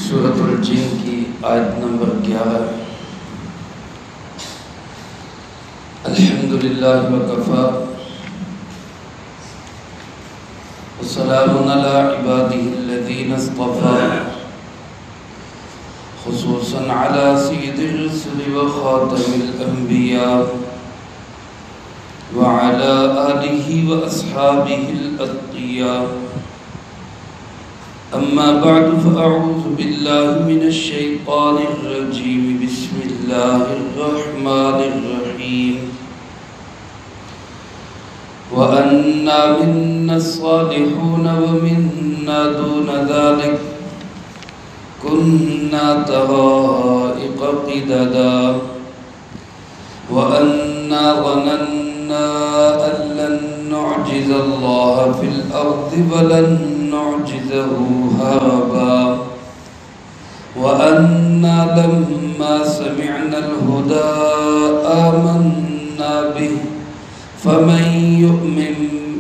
سورۃ الجن کی آیت نمبر 11۔ الحمدللہ وکفی وسلام علی عبادہ الذین اصطفی، خصوصا علی سید الرسل وخاتم الانبیاء وعلی آلہ واصحابہ الاتقیاء۔ اما بعد فاعوذ باللہ من الشیطان الرجیم، بسم اللہ الرحمن الرحیم۔ وَأَنَّا مِنَّا الصَّالِحُونَ وَمِنَّا دُونَ ذَلِكَ كُنَّا طَرَائِقَ قِدَدًا وَأَنَّا ظَنَنَّا أَن لَّن نُّعْجِزَ اللَّهَ فِي الْأَرْضِ وَلَن نُّعْجِزَهُ هَرَبًا وَأَنَّا لَمَّا سَمِعْنَا الْهُدَىٰ آمَنَّا بِهِ فَمَن يُؤْمِن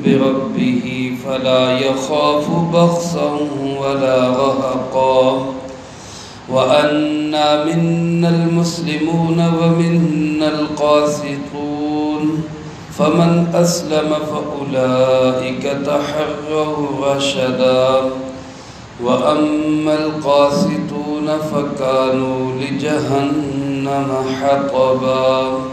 بِرَبِّهِ فَلَا يَخَافُ بَخْسًا وَلَا رَهَقًا وَأَنَّا مِنَّا الْمُسْلِمُونَ وَمِنَّا الْقَاسِطُونَ فَمَنْ أَسْلَمَ فَأُولَئِكَ تَحَرَّوْا رَشَدًا وَأَمَّا الْقَاسِطُونَ فَكَانُوا لِجَهَنَّمَ حَطَبًا۔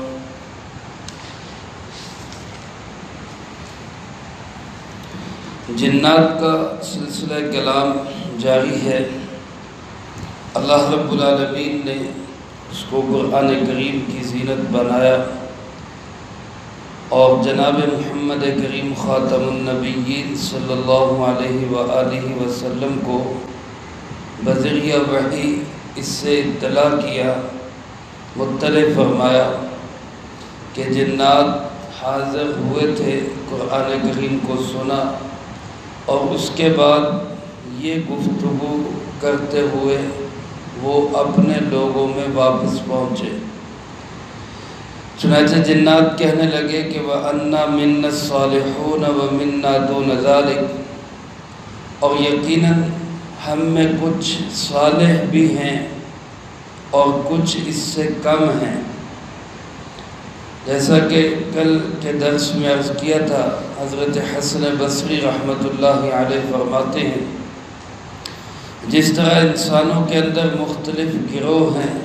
جنات کا سلسلہ کلام جاری ہے۔ اللہ رب العالمین نے اس کو قرآن کریم کی زینت بنایا اور جناب محمد کریم خاتم النبیین صلی اللہ علیہ وآلہ وسلم کو بذریعہ وحی اس سے اطلاع کیا، مطلع فرمایا کہ جنات حاضر ہوئے تھے، قرآن کریم کو سنا اور اس کے بعد یہ گفتگو کرتے ہوئے وہ اپنے لوگوں میں واپس پہنچے۔ چنانچہ جنات کہنے لگے کہ وَأَنَّا مِنَّا الصَّالِحُونَ وَمِنَّا دُونَ ذَلِكَ، اور یقیناً ہم میں کچھ صالح بھی ہیں اور کچھ اس سے کم ہیں۔ جیسا کہ کل کے درس میں عرض کیا تھا، حضرت حسن بصری رحمۃ اللہ علیہ فرماتے ہیں جس طرح انسانوں کے اندر مختلف گروہ ہیں،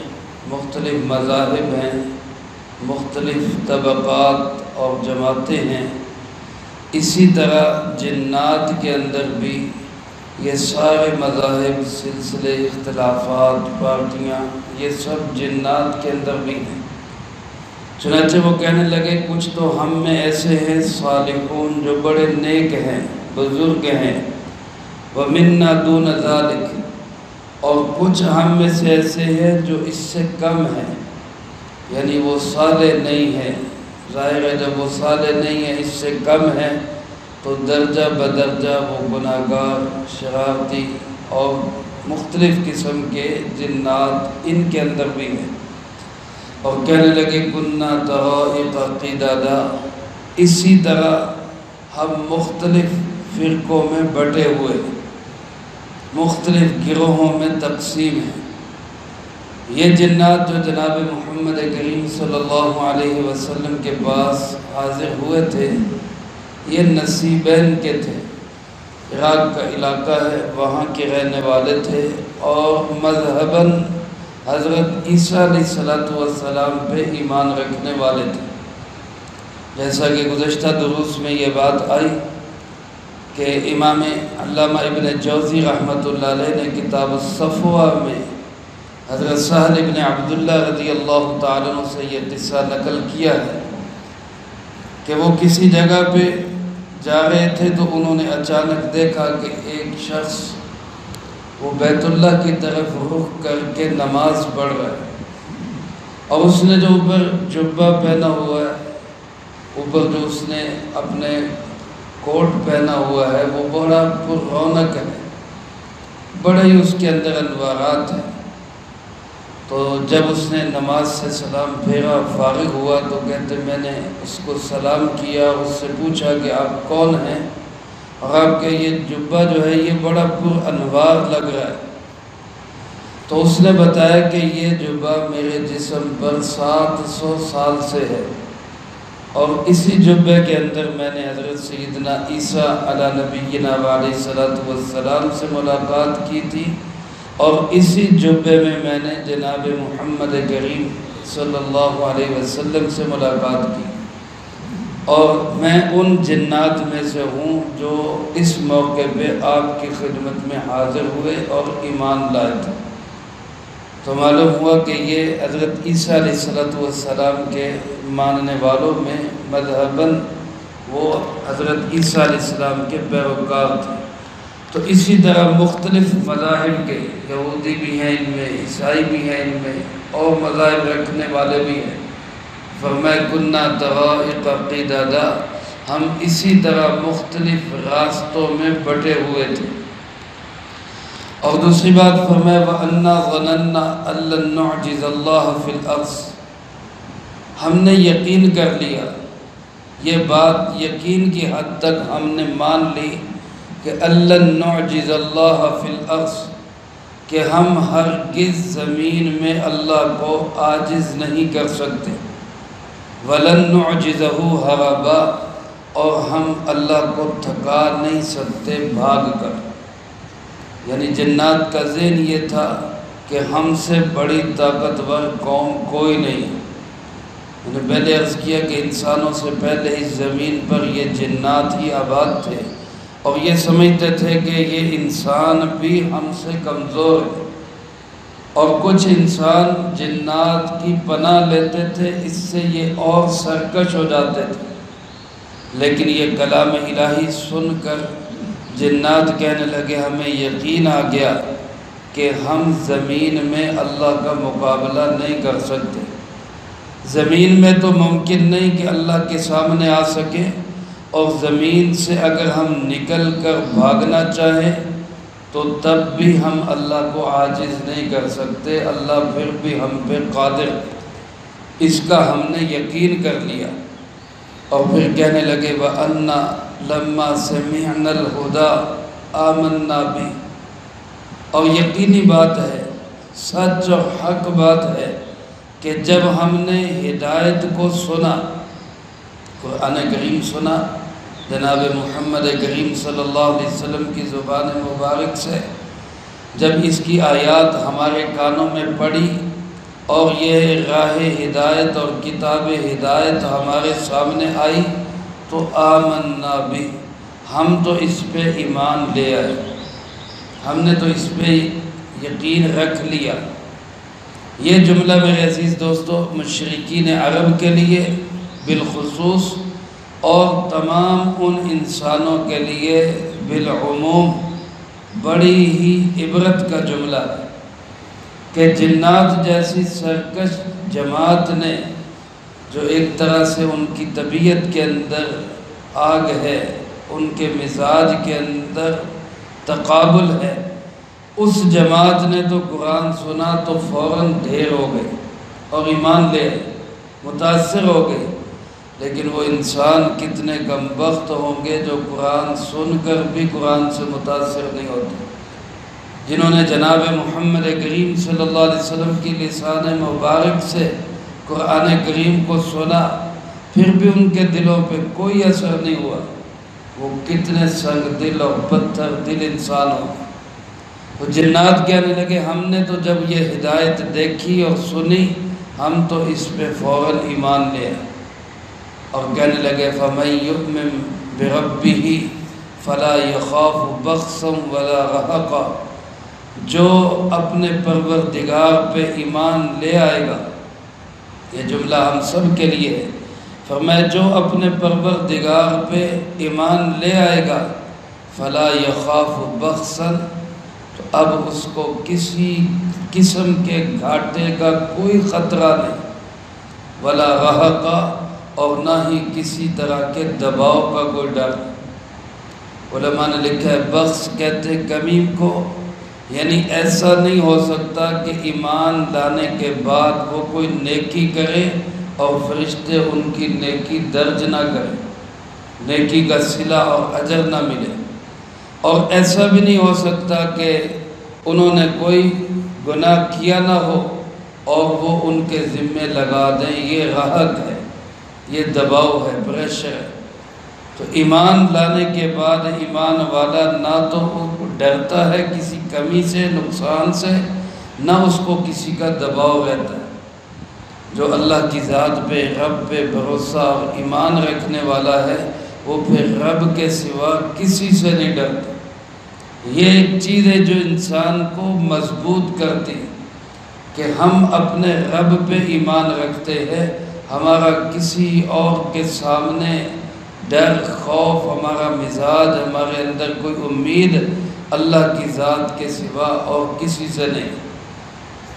مختلف مذاہب ہیں، مختلف طبقات اور جماعتیں ہیں، اسی طرح جنات کے اندر بھی یہ سارے مذاہب، سلسلے، اختلافات، پارٹیاں، یہ سب جنات کے اندر بھی ہیں۔ چنانچہ وہ کہنے لگے کچھ تو ہم میں ایسے ہیں صالحون جو بڑے نیک ہیں، بزرگ ہیں، وَمِنَّا دُونَ ذَلِكَ، اور کچھ ہم میں سے ایسے ہیں جو اس سے کم ہیں، یعنی وہ صالح نہیں ہیں۔ ظاہر ہے جب وہ صالح نہیں ہیں، اس سے کم ہیں، تو درجہ بدرجہ وہ گناہگار، شرارتی اور مختلف قسم کے جنات ان کے اندر بھی ہیں۔ اور کہنے لگے کُنَّا طَرَائِقَ قِدَدًا، اسی طرح ہم مختلف فرقوں میں بٹے ہوئے، مختلف گروہوں میں تقسیم ہیں۔ یہ جنات جو جناب محمد کریم صلی اللہ علیہ وسلم کے پاس حاضر ہوئے تھے، یہ نصیبین کے تھے، عراق کا علاقہ ہے، وہاں کے رہنے والے تھے اور مذہباً حضرت عیسیٰ علیہ السلام پہ ایمان رکھنے والے تھے۔ جیسا کہ گزشتہ دروس میں یہ بات آئی کہ امام علامہ ابن جوزی رحمۃ اللہ علیہ نے کتاب الصفوہ میں حضرت سہل ابن عبداللہ رضی اللہ تعالیٰ عنہ سے یہ قصہ نقل کیا ہے کہ وہ کسی جگہ پہ جا رہے تھے تو انہوں نے اچانک دیکھا کہ ایک شخص وہ بیت اللہ کی طرف رخ کر کے نماز پڑھ رہا ہے، اور اس نے جو اوپر جبہ پہنا ہوا ہے، اوپر جو اس نے اپنے کوٹ پہنا ہوا ہے، وہ بڑا پر رونق ہے، بڑے ہی اس کے اندر انوارات ہیں۔ تو جب اس نے نماز سے سلام پھیرا، فارغ ہوا، تو کہتے میں نے اس کو سلام کیا، اس سے پوچھا کہ آپ کون ہیں، اور آپ کا یہ جبہ جو ہے یہ بڑا پر انوار لگ رہا ہے۔ تو اس نے بتایا کہ یہ جبہ میرے جسم پر 700 سال سے ہے، اور اسی جبے کے اندر میں نے حضرت سیدنا عیسیٰ علیہ نبینا علیہ الصلوۃ والسلام سے ملاقات کی تھی، اور اسی جبے میں نے جناب محمد کریم صلی اللہ علیہ وسلم سے ملاقات کی، اور میں ان جنات میں سے ہوں جو اس موقع پہ آپ کی خدمت میں حاضر ہوئے اور ایمان لائے تھے۔ تو معلوم ہوا کہ یہ حضرت عیسیٰ علیہ السلام کے ماننے والوں میں مذہباً وہ حضرت عیسیٰ علیہ السلام کے پیروکار تھے۔ تو اسی طرح مختلف مذاہب کے، یہودی بھی ہیں ان میں، عیسائی بھی ہیں ان میں، اور مذاہب رکھنے والے بھی ہیں۔ فرمائے کننا طرائق قددا، ہم اسی طرح مختلف راستوں میں بٹے ہوئے تھے۔ اور دوسری بات فرمائے وَأَنَّا ظَنَنَّا أَن لَّن نُعْجِزَ اللَّهَ فِي الْأَرْضِ، ہم نے یقین کر لیا، یہ بات یقین کی حد تک ہم نے مان لی کہ أَن لَّن نُعْجِزَ اللَّهَ فِي الْأَرْضِ، کہ ہم ہرگز زمین میں اللہ کو عاجز نہیں کر سکتے، وَلَن نُعْجِزَهُ هَرَبًا، اور ہم اللہ کو تھکا نہیں سکتے بھاگ کر۔ یعنی جنات کا ذہن یہ تھا کہ ہم سے بڑی طاقتور قوم کوئی نہیں۔ میں نے پہلے عرض کیا کہ انسانوں سے پہلے اس زمین پر یہ جنات ہی آباد تھے، اور یہ سمجھتے تھے کہ یہ انسان بھی ہم سے کمزور ہے، اور کچھ انسان جنات کی پناہ لیتے تھے، اس سے یہ اور سرکش ہو جاتے تھے۔ لیکن یہ کلام الہی سن کر جنات کہنے لگے ہمیں یقین آ گیا کہ ہم زمین میں اللہ کا مقابلہ نہیں کر سکتے، زمین میں تو ممکن نہیں کہ اللہ کے سامنے آ سکے، اور زمین سے اگر ہم نکل کر بھاگنا چاہیں تو تب بھی ہم اللہ کو عاجز نہیں کر سکتے، اللہ پھر بھی ہم پہ قادر ہے۔ اس کا ہم نے یقین کر لیا، اور پھر کہنے لگے وَأَنَّا لَمَّا سَمِعْنَا الْهُدَىٰ آمَنَّا بِهِ، اور یقینی بات ہے، سچ اور حق بات ہے کہ جب ہم نے ہدایت کو سنا، قرآن کریم سنا، جناب محمد کریم صلی اللہ علیہ وسلم کی زبان مبارک سے جب اس کی آیات ہمارے کانوں میں پڑی، اور یہ راہ ہدایت اور کتاب ہدایت ہمارے سامنے آئی، تو آمنا بھی، ہم تو اس پہ ایمان لے آئے، ہم نے تو اس پہ یقین رکھ لیا۔ یہ جملہ میرے عزیز دوستو مشرکین عرب کے لیے بالخصوص، اور تمام ان انسانوں کے لیے بالعموم بڑی ہی عبرت کا جملہ ہے کہ جنات جیسی سرکش جماعت نے، جو ایک طرح سے ان کی طبیعت کے اندر آگ ہے، ان کے مزاج کے اندر تقابل ہے، اس جماعت نے تو قرآن سنا تو فوراً ڈھیر ہو گئے اور ایمان لے متاثر ہو گئے۔ لیکن وہ انسان کتنے کم بخت ہوں گے جو قرآن سن کر بھی قرآن سے متاثر نہیں ہوتے، جنہوں نے جناب محمد کریم صلی اللہ علیہ وسلم کی لسان مبارک سے قرآن کریم کو سنا، پھر بھی ان کے دلوں پہ کوئی اثر نہیں ہوا۔ وہ کتنے سنگ دل اور پتھر دل انسان ہوں۔ وہ جنات کہنے لگے ہم نے تو جب یہ ہدایت دیکھی اور سنی، ہم تو اس پہ فوراً ایمان لے آئے، اور کہنے لگے فَمَن يُؤْمِن بِرَبِّهِ فَلَا يَخَافُ بَخْسًا وَلَا رَهَقًا، جو اپنے پروردگار پہ ایمان لے آئے گا، یہ جملہ ہم سب کے لیے ہے، فرمایا جو اپنے پروردگار پہ ایمان لے آئے گا فَلَا يَخَافُ بَخْسًا، تو اب اس کو کسی قسم کے گھاٹے کا کوئی خطرہ نہیں، وَلَا رَهَقًا، اور نہ ہی کسی طرح کے دباؤ کا کوئی ڈر۔ علماء نے لکھا ہے بخس کہتے ہیں کمی کو، یعنی ایسا نہیں ہو سکتا کہ ایمان لانے کے بعد وہ کوئی نیکی کرے اور فرشتے ان کی نیکی درج نہ کریں، نیکی کا صلہ اور اجر نہ ملے، اور ایسا بھی نہیں ہو سکتا کہ انہوں نے کوئی گناہ کیا نہ ہو اور وہ ان کے ذمے لگا دیں، یہ راحت ہے، یہ دباؤ ہے، پریشر ہے۔ تو ایمان لانے کے بعد ایمان والا نہ تو ڈرتا ہے کسی کمی سے، نقصان سے، نہ اس کو کسی کا دباؤ رہتا ہے۔ جو اللہ کی ذات پہ، رب پہ بھروسہ اور ایمان رکھنے والا ہے، وہ پھر رب کے سوا کسی سے نہیں ڈرتا۔ یہ ایک چیز ہے جو انسان کو مضبوط کرتی ہے کہ ہم اپنے رب پہ ایمان رکھتے ہیں، ہمارا کسی اور کے سامنے ڈر، خوف، ہمارا مزاج، ہمارے اندر کوئی امید اللہ کی ذات کے سوا اور کسی سے نہیں۔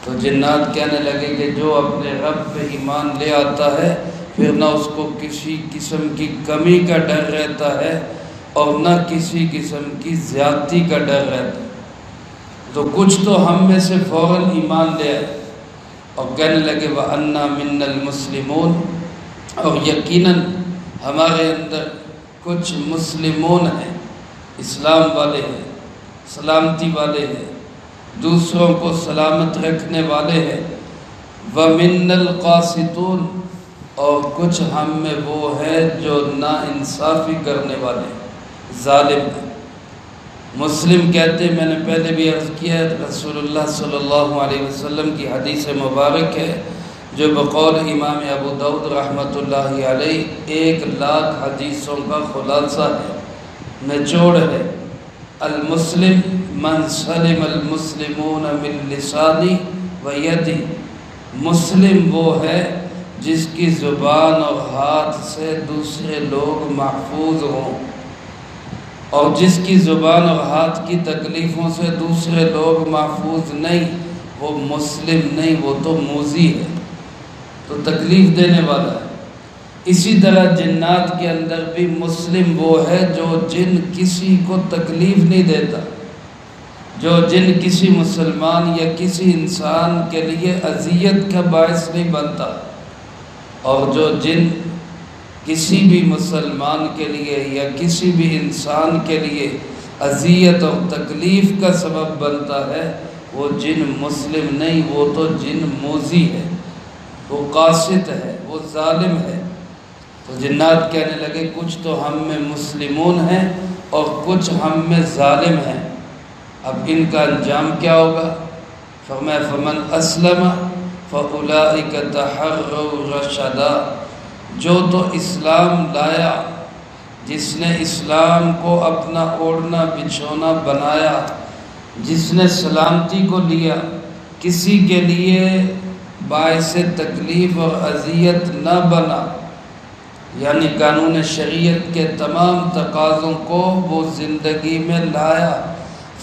تو جنات کہنے لگے کہ جو اپنے رب پہ ایمان لے آتا ہے، پھر نہ اس کو کسی قسم کی کمی کا ڈر رہتا ہے اور نہ کسی قسم کی زیادتی کا ڈر رہتا ہے۔ تو کچھ تو ہم میں سے فوراً ایمان لے آئے اور کہنے لگے وَأَنَّا مِنَّا الْمُسْلِمُونَ، اور یقیناً ہمارے اندر کچھ مسلمون ہیں، اسلام والے ہیں، سلامتی والے ہیں، دوسروں کو سلامت رکھنے والے ہیں۔ وَمِنَّا الْقَاسِطُونَ، اور کچھ ہم میں وہ ہے جو نا انصافی کرنے والے ہیں، ظالم ہیں۔ مسلم کہتے ہیں، میں نے پہلے بھی عرض کیا ہے، رسول اللہ صلی اللہ علیہ وسلم کی حدیث مبارک ہے جو بقول امام ابو داؤد رحمۃ اللہ علیہ 1,00,000 حدیثوں کا خلاصہ ہے، نچوڑ ہے۔ المسلم من سلم المسلمون من لسانی و یدی، مسلم وہ ہے جس کی زبان اور ہاتھ سے دوسرے لوگ محفوظ ہوں، اور جس کی زبان اور ہاتھ کی تکلیفوں سے دوسرے لوگ محفوظ نہیں، وہ مسلم نہیں، وہ تو موذی ہے، تو تکلیف دینے والا ہے۔ اسی طرح جنات کے اندر بھی مسلم وہ ہے جو جن کسی کو تکلیف نہیں دیتا، جو جن کسی مسلمان یا کسی انسان کے لیے اذیت کا باعث نہیں بنتا، اور جو جن کسی بھی مسلمان کے لیے یا کسی بھی انسان کے لیے اذیت اور تکلیف کا سبب بنتا ہے، وہ جن مسلم نہیں، وہ تو جن موذی ہے، وہ قاسط ہے، وہ ظالم ہے۔ تو جنات کہنے لگے کچھ تو ہم میں مسلمون ہیں اور کچھ ہم میں ظالم ہیں، اب ان کا انجام کیا ہوگا؟ فرمایا فمن اسلم فاولئک تحروا رشدا، جو تو اسلام لایا، جس نے اسلام کو اپنا اوڑھنا بچھونا بنایا، جس نے سلامتی کو لیا، کسی کے لیے باعث تکلیف اور اذیت نہ بنا، یعنی قانون شریعت کے تمام تقاضوں کو وہ زندگی میں لایا،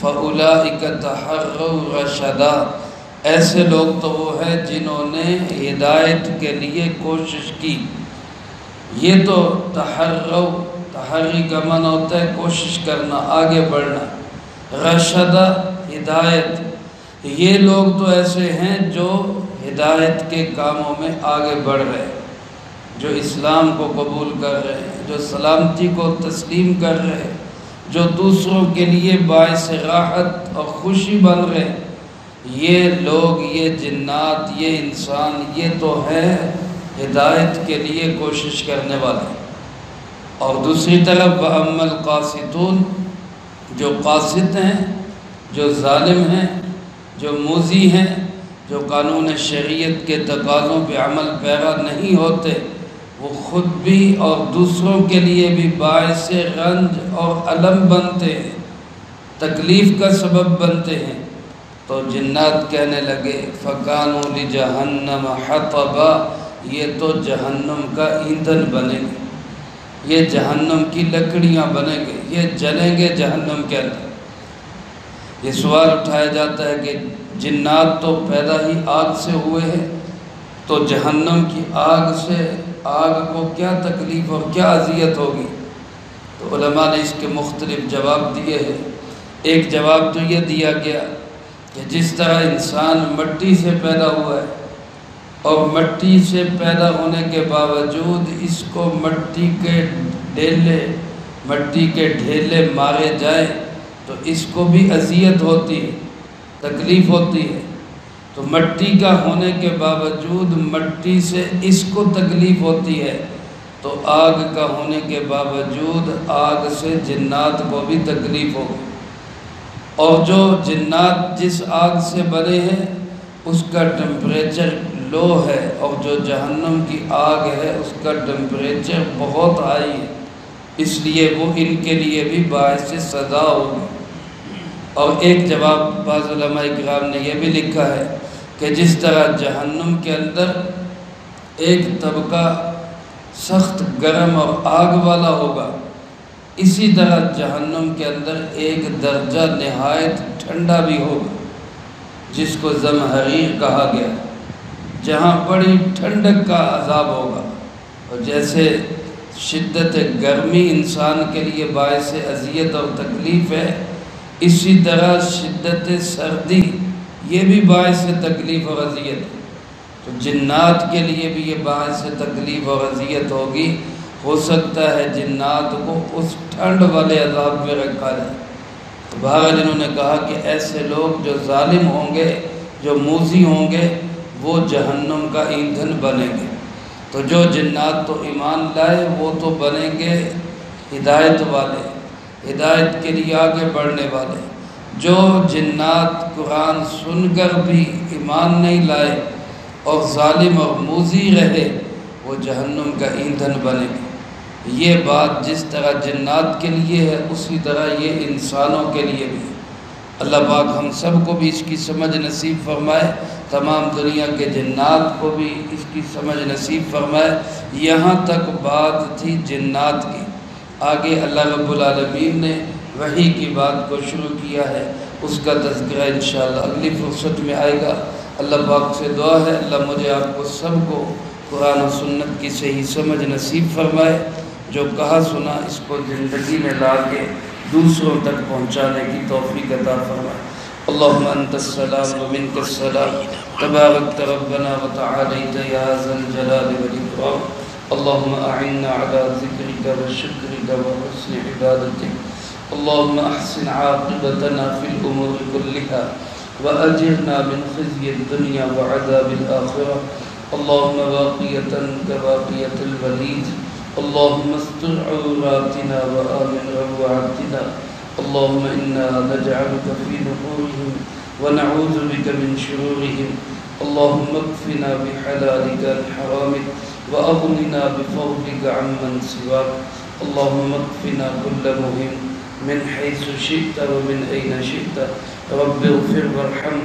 فَأُولَئِكَ تَحَرَّوْا رَشَدًا، ایسے لوگ تو وہ ہیں جنہوں نے ہدایت کے لیے کوشش کی۔ یہ تو تحری کا معنی ہوتا ہے کوشش کرنا، آگے بڑھنا، رشدہ ہدایت، یہ لوگ تو ایسے ہیں جو ہدایت کے کاموں میں آگے بڑھ رہے ہیں، جو اسلام کو قبول کر رہے ہیں، جو سلامتی کو تسلیم کر رہے ہیں، جو دوسروں کے لیے باعث راحت اور خوشی بن رہے ہیں، یہ لوگ، یہ جنات، یہ انسان، یہ تو ہے ہدایت کے لیے کوشش کرنے والے۔ اور دوسری طرف وَأَمَّا الْقَاسِطُونَ، جو قاسط ہیں، جو ظالم ہیں، جو موذی ہیں، جو قانون شریعت کے تقاضوں پہ عمل پیرا نہیں ہوتے، وہ خود بھی اور دوسروں کے لیے بھی باعث رنج اور الم بنتے ہیں، تکلیف کا سبب بنتے ہیں۔ تو جنات کہنے لگے فَكَانُوا لِجَهَنَّمَ حَطَبًا، یہ تو جہنم کا ایندھن بنیں گے، یہ جہنم کی لکڑیاں بنیں گے، یہ جلیں گے جہنم کے اندر۔ یہ سوال اٹھایا جاتا ہے کہ جنات تو پیدا ہی آگ سے ہوئے ہیں، تو جہنم کی آگ سے آگ کو کیا تکلیف اور کیا اذیت ہوگی؟ تو علماء نے اس کے مختلف جواب دیے ہیں۔ ایک جواب تو یہ دیا گیا کہ جس طرح انسان مٹی سے پیدا ہوا ہے اور مٹی سے پیدا ہونے کے باوجود اس کو مٹی کے ڈھیلے مارے جائیں تو اس کو بھی اذیت ہوتی ہے، تکلیف ہوتی ہے، تو مٹی کا ہونے کے باوجود مٹی سے اس کو تکلیف ہوتی ہے، تو آگ کا ہونے کے باوجود آگ سے جنات کو بھی تکلیف ہوگی۔ اور جو جنات جس آگ سے بنے ہیں اس کا ٹمپریچر لو ہے، اور جو جہنم کی آگ ہے اس کا ٹمپریچر بہت ہائی ہے، اس لیے وہ ان کے لیے بھی باعث سزا ہوگی۔ اور ایک جواب بعض علماء کرام نے یہ بھی لکھا ہے کہ جس طرح جہنم کے اندر ایک طبقہ سخت گرم اور آگ والا ہوگا، اسی طرح جہنم کے اندر ایک درجہ نہایت ٹھنڈا بھی ہوگا، جس کو زمہریر کہا گیا، جہاں بڑی ٹھنڈک کا عذاب ہوگا۔ اور جیسے شدت گرمی انسان کے لیے باعث اذیت اور تکلیف ہے، اسی طرح شدت سردی یہ بھی باعث تکلیف اور اذیت ہے، تو جنات کے لیے بھی یہ باعث تکلیف اور اذیت ہوگی۔ ہو سکتا ہے جنات کو اس ٹھنڈ والے عذاب میں رکھا جائے۔ تو بہرحال انہوں نے کہا کہ ایسے لوگ جو ظالم ہوں گے، جو موذی ہوں گے، وہ جہنم کا ایندھن بنیں گے۔ تو جو جنات تو ایمان لائے وہ تو بنیں گے ہدایت والے، ہدایت کے لیے آگے بڑھنے والے۔ جو جنات قرآن سن کر بھی ایمان نہیں لائے اور ظالم اور موذی رہے، وہ جہنم کا ایندھن بنے گے۔ یہ بات جس طرح جنات کے لیے ہے اسی طرح یہ انسانوں کے لیے بھی ہے۔ اللہ پاک ہم سب کو بھی اس کی سمجھ نصیب فرمائے، تمام دنیا کے جنات کو بھی اس کی سمجھ نصیب فرمائے۔ یہاں تک بات تھی جنات کی، آگے اللہ رب العالمین نے وحی کی بات کو شروع کیا ہے، اس کا تذکرہ انشاءاللہ اگلی فرصت میں آئے گا۔ اللہ پاک سے دعا ہے اللہ مجھے آپ کو سب کو قرآن و سنت کی صحیح سمجھ نصیب فرمائے، جو کہا سنا اس کو زندگی میں لا کے دوسروں تک پہنچانے کی توفیق عطا فرمائے۔ اللہم انت السلام و منک السلام، تبارکت ربنا و تعالیت یا ذا الجلال والاکرام۔ اللہم اعنا علی ذکرک و شکرک و حسن عبادتک۔ اللہم احسن عاقبتنا فی الامور کلہا وأجرنا من خزي الدنيا وعذاب الآخرة۔ اللهم باقية كباقية الوليد، اللهم استر عوراتنا وآمن روعاتنا، اللهم إنا نجعلك في نحورهم ونعوذ بك من شرورهم، اللهم اكفنا بحلالك عن حرامك وأغننا بفضلك عمن سواك، اللهم اكفنا كل مهم من حيث شئت ومن أين شئت، رب اغفر وارحم